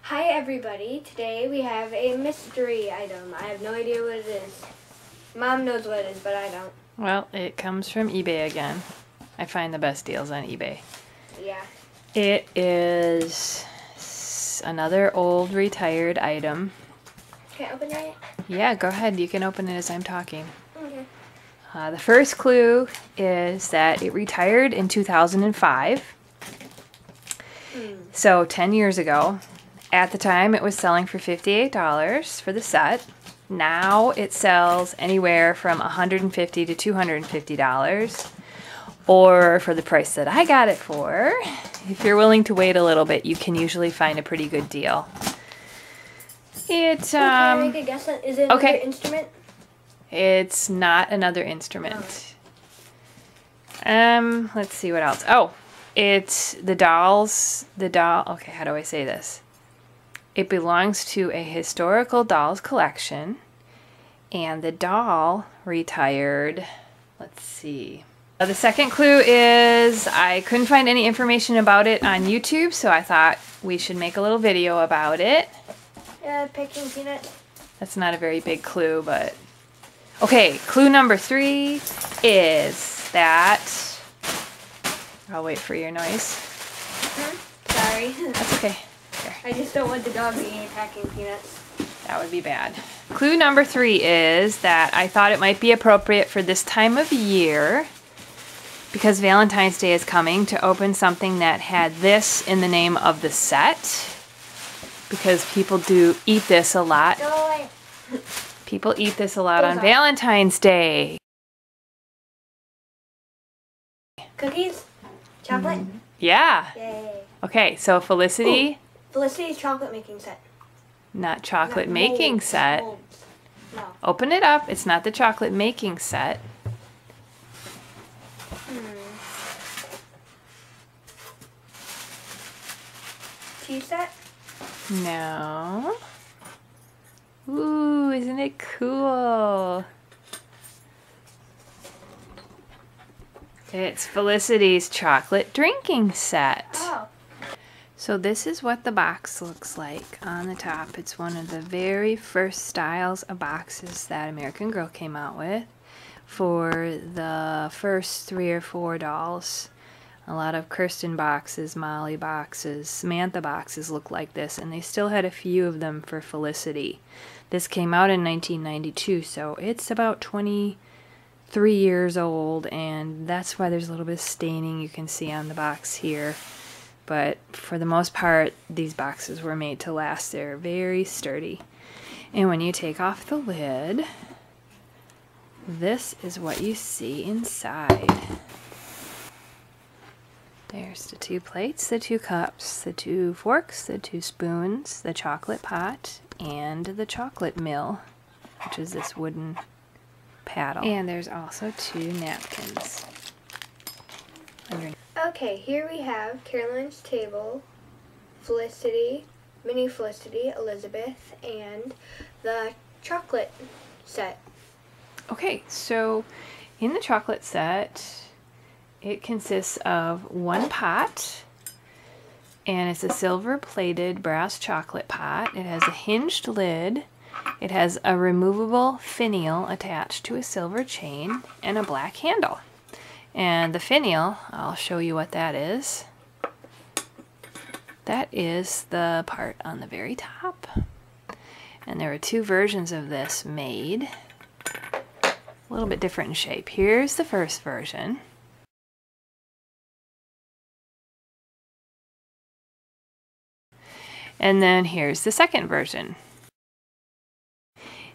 Hi everybody, today we have a mystery item. I have no idea what it is. Mom knows what it is, but I don't. Well, it comes from eBay again. I find the best deals on eBay. Yeah. It is another old retired item. Can I open it? Yeah, go ahead. You can open it as I'm talking. Okay. The first clue is that it retired in 2005. So 10 years ago. At the time, it was selling for $58 for the set. Now it sells anywhere from $150 to $250. Or for the price that I got it for, if you're willing to wait a little bit, you can usually find a pretty good deal. Can I make a guess? Is it another instrument? It's not another instrument. Let's see what else. Oh, it's the doll. Okay, how do I say this? It belongs to a historical dolls collection, and the doll retired. Let's see. The second clue is I couldn't find any information about it on YouTube, so I thought we should make a little video about it. Picking peanuts. That's not a very big clue, but... Okay, clue number 3 is that... I'll wait for your noise. Sorry. That's okay. Here. I just don't want the dog being packing peanuts. That would be bad. Clue number 3 is that I thought it might be appropriate for this time of year, because Valentine's Day is coming, to open something that had this in the name of the set, because people do eat this a lot. Go away. People eat this a lot on Valentine's Day. Cookies? Chocolate? Yeah. Yay. Okay, so Felicity. Ooh. Felicity's chocolate making set. Not chocolate making set. Molds. No. Open it up. It's not the chocolate making set. Tea set? No. Ooh, isn't it cool? It's Felicity's chocolate drinking set. Oh. So this is what the box looks like on the top. It's one of the very first styles of boxes that American Girl came out with for the first 3 or 4 dolls. A lot of Kirsten boxes, Molly boxes, Samantha boxes look like this, and they still had a few of them for Felicity. This came out in 1992, so it's about 23 years old, and that's why there's a little bit of staining you can see on the box here. But for the most part, these boxes were made to last. They're very sturdy. And when you take off the lid, this is what you see inside. There's the 2 plates, the 2 cups, the 2 forks, the 2 spoons, the chocolate pot, and the chocolate mill, which is this wooden paddle. And there's also 2 napkins underneath. Okay, here we have Caroline's table, Felicity, Mini Felicity, Elizabeth, and the chocolate set. Okay, so in the chocolate set, it consists of 1 pot, and it's a silver-plated brass chocolate pot. It has a hinged lid. It has a removable finial attached to a silver chain and a black handle. And the finial, I'll show you what that is. That is the part on the very top. And there are 2 versions of this made. A little bit different in shape. Here's the first version. And then here's the second version.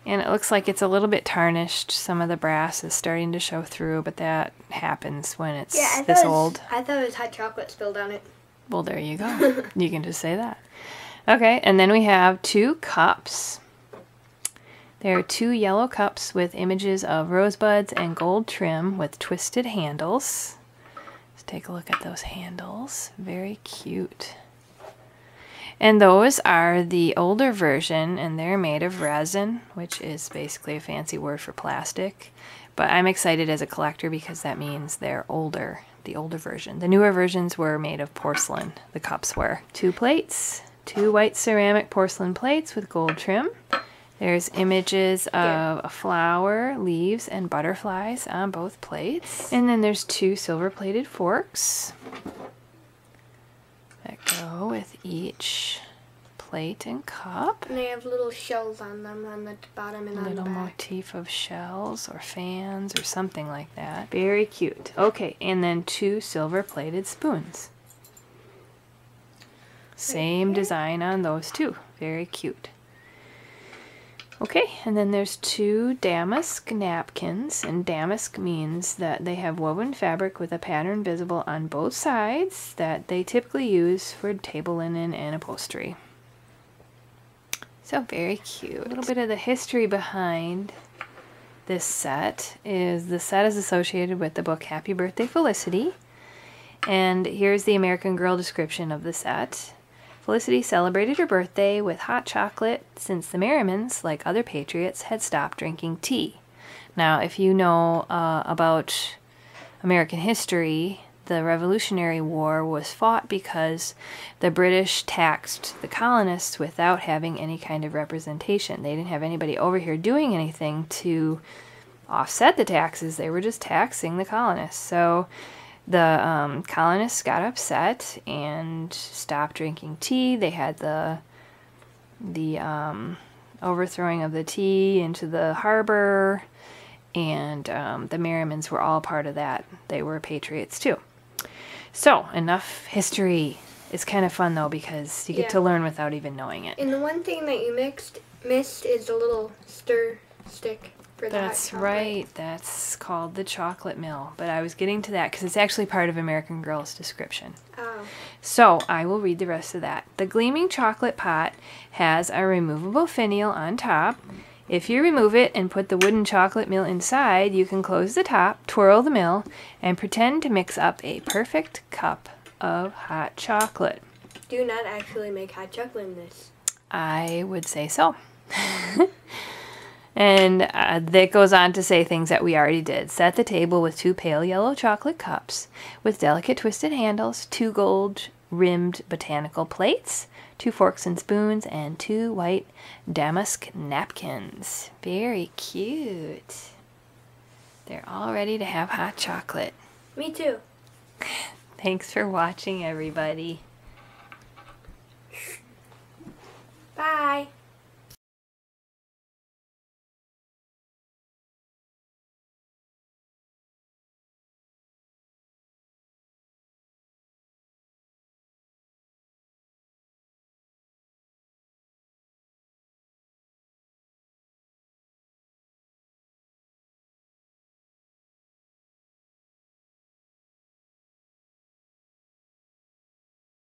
And it looks like it's a little bit tarnished. Some of the brass is starting to show through, but that happens when it's this old. I thought it was hot chocolate spilled on it. Well, there you go. You can just say that. Okay, and then we have 2 cups. There are 2 yellow cups with images of rosebuds and gold trim with twisted handles. Let's take a look at those handles. Very cute. And those are the older version, and they're made of resin, which is basically a fancy word for plastic. But I'm excited as a collector because that means they're older, the older version. The newer versions were made of porcelain, the cups were. 2 plates, 2 white ceramic porcelain plates with gold trim. There's images of a flower, leaves, and butterflies on both plates. And then there's 2 silver-plated forks that go with each plate and cup. And they have little shells on them on the bottom and on the Little back. motif of shells or fans or something like that. Very cute. Okay, and then 2 silver-plated spoons. Same design on those 2. Very cute. Okay, and then there's 2 damask napkins, and damask means that they have woven fabric with a pattern visible on both sides that they typically use for table linen and upholstery. So very cute. A little bit of the history behind this set is the set is associated with the book Happy Birthday Felicity, and here's the American Girl description of the set. Felicity celebrated her birthday with hot chocolate since the Merrimans, like other patriots, had stopped drinking tea. Now, if you know about American history, the Revolutionary War was fought because the British taxed the colonists without having any kind of representation. They didn't have anybody over here doing anything to offset the taxes. They were just taxing the colonists. So the colonists got upset and stopped drinking tea. They had the overthrowing of the tea into the harbor, and the Merrimans were all part of that. They were patriots too. So, enough history. It's kind of fun though because you get to learn without even knowing it. And the one thing that you missed is the little stir stick. That's right. That's called the chocolate mill. But I was getting to that because it's actually part of American Girl's description. Oh. So I will read the rest of that. The gleaming chocolate pot has a removable finial on top. If you remove it and put the wooden chocolate mill inside, you can close the top, twirl the mill, and pretend to mix up a perfect cup of hot chocolate. Do not actually make hot chocolate in this. I would say so. And that goes on to say things that we already did. Set the table with 2 pale yellow chocolate cups with delicate twisted handles, 2 gold-rimmed botanical plates, 2 forks and spoons, and 2 white damask napkins. Very cute. They're all ready to have hot chocolate. Me too. Thanks for watching, everybody.